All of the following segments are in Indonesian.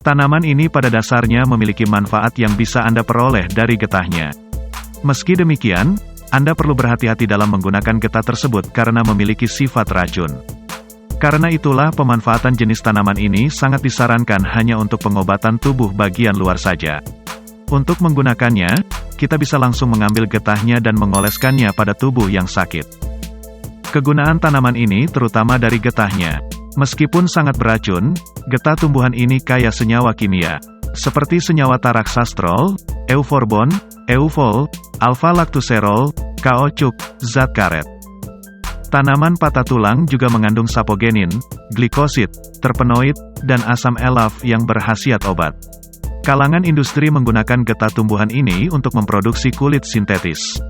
Tanaman ini pada dasarnya memiliki manfaat yang bisa Anda peroleh dari getahnya. Meski demikian, Anda perlu berhati-hati dalam menggunakan getah tersebut karena memiliki sifat racun. Karena itulah pemanfaatan jenis tanaman ini sangat disarankan hanya untuk pengobatan tubuh bagian luar saja. Untuk menggunakannya, kita bisa langsung mengambil getahnya dan mengoleskannya pada tubuh yang sakit. Kegunaan tanaman ini terutama dari getahnya. Meskipun sangat beracun, getah tumbuhan ini kaya senyawa kimia, seperti senyawa taraksastrol, euforbon, eufol, alfa-laktoserol, kaochuk, zat karet. Tanaman patah tulang juga mengandung sapogenin, glikosid, terpenoid, dan asam elaf yang berkhasiat obat. Kalangan industri menggunakan getah tumbuhan ini untuk memproduksi kulit sintetis.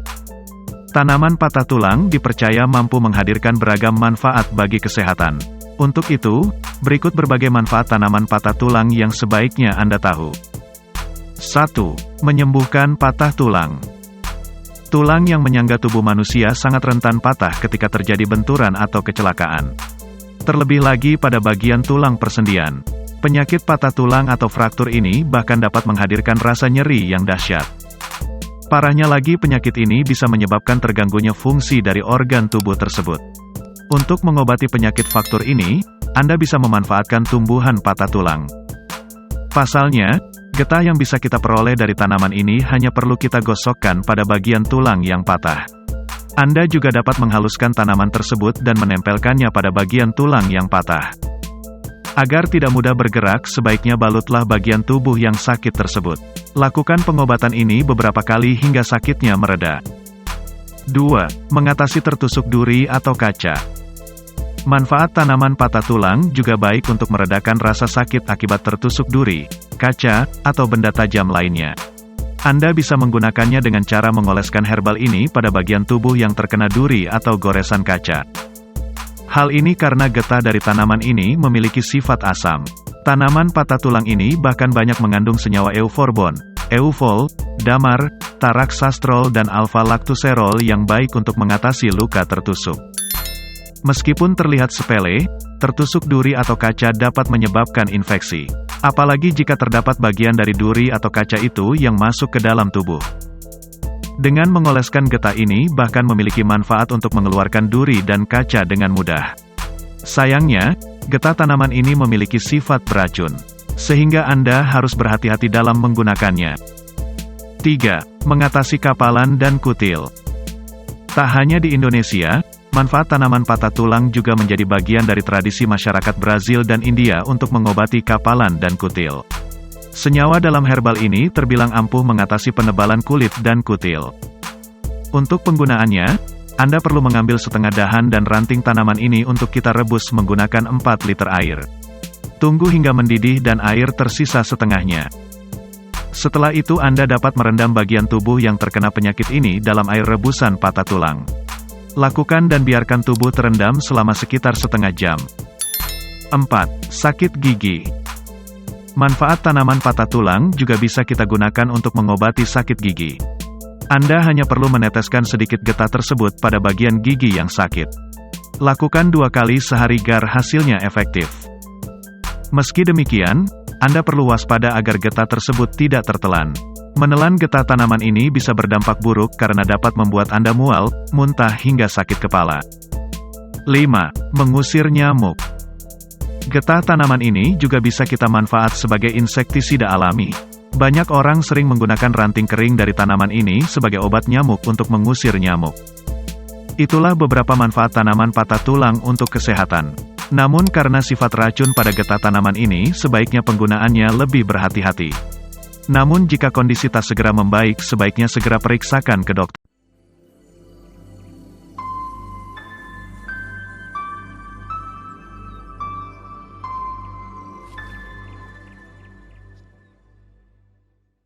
Tanaman patah tulang dipercaya mampu menghadirkan beragam manfaat bagi kesehatan. Untuk itu, berikut berbagai manfaat tanaman patah tulang yang sebaiknya Anda tahu. 1. Menyembuhkan patah tulang. Tulang yang menyangga tubuh manusia sangat rentan patah ketika terjadi benturan atau kecelakaan. Terlebih lagi pada bagian tulang persendian. Penyakit patah tulang atau fraktur ini bahkan dapat menghadirkan rasa nyeri yang dahsyat. Parahnya lagi, penyakit ini bisa menyebabkan terganggunya fungsi dari organ tubuh tersebut. Untuk mengobati penyakit fraktur ini, Anda bisa memanfaatkan tumbuhan patah tulang. Pasalnya, getah yang bisa kita peroleh dari tanaman ini hanya perlu kita gosokkan pada bagian tulang yang patah. Anda juga dapat menghaluskan tanaman tersebut dan menempelkannya pada bagian tulang yang patah. Agar tidak mudah bergerak, sebaiknya balutlah bagian tubuh yang sakit tersebut. Lakukan pengobatan ini beberapa kali hingga sakitnya mereda. 2. Mengatasi tertusuk duri atau kaca. Manfaat tanaman patah tulang juga baik untuk meredakan rasa sakit akibat tertusuk duri, kaca, atau benda tajam lainnya. Anda bisa menggunakannya dengan cara mengoleskan herbal ini pada bagian tubuh yang terkena duri atau goresan kaca. Hal ini karena getah dari tanaman ini memiliki sifat asam. Tanaman patah tulang ini bahkan banyak mengandung senyawa euforbon, eufol, damar, taraksastrol dan alfa-laktoserol yang baik untuk mengatasi luka tertusuk. Meskipun terlihat sepele, tertusuk duri atau kaca dapat menyebabkan infeksi. Apalagi jika terdapat bagian dari duri atau kaca itu yang masuk ke dalam tubuh. Dengan mengoleskan getah ini bahkan memiliki manfaat untuk mengeluarkan duri dan kaca dengan mudah. Sayangnya, getah tanaman ini memiliki sifat beracun, sehingga Anda harus berhati-hati dalam menggunakannya. 3. Mengatasi kapalan dan kutil. Tak hanya di Indonesia, manfaat tanaman patah tulang juga menjadi bagian dari tradisi masyarakat Brazil dan India untuk mengobati kapalan dan kutil. Senyawa dalam herbal ini terbilang ampuh mengatasi penebalan kulit dan kutil. Untuk penggunaannya, Anda perlu mengambil setengah dahan dan ranting tanaman ini untuk kita rebus menggunakan 4 liter air. Tunggu hingga mendidih dan air tersisa setengahnya. Setelah itu Anda dapat merendam bagian tubuh yang terkena penyakit ini dalam air rebusan patah tulang. Lakukan dan biarkan tubuh terendam selama sekitar setengah jam. 4. Sakit gigi. Manfaat tanaman patah tulang juga bisa kita gunakan untuk mengobati sakit gigi. Anda hanya perlu meneteskan sedikit getah tersebut pada bagian gigi yang sakit. Lakukan 2 kali sehari agar hasilnya efektif. Meski demikian, Anda perlu waspada agar getah tersebut tidak tertelan. Menelan getah tanaman ini bisa berdampak buruk karena dapat membuat Anda mual, muntah hingga sakit kepala. 5. Mengusir nyamuk. Getah tanaman ini juga bisa kita manfaat sebagai insektisida alami. Banyak orang sering menggunakan ranting kering dari tanaman ini sebagai obat nyamuk untuk mengusir nyamuk. Itulah beberapa manfaat tanaman patah tulang untuk kesehatan. Namun karena sifat racun pada getah tanaman ini, sebaiknya penggunaannya lebih berhati-hati. Namun jika kondisi tak segera membaik, sebaiknya segera periksakan ke dokter.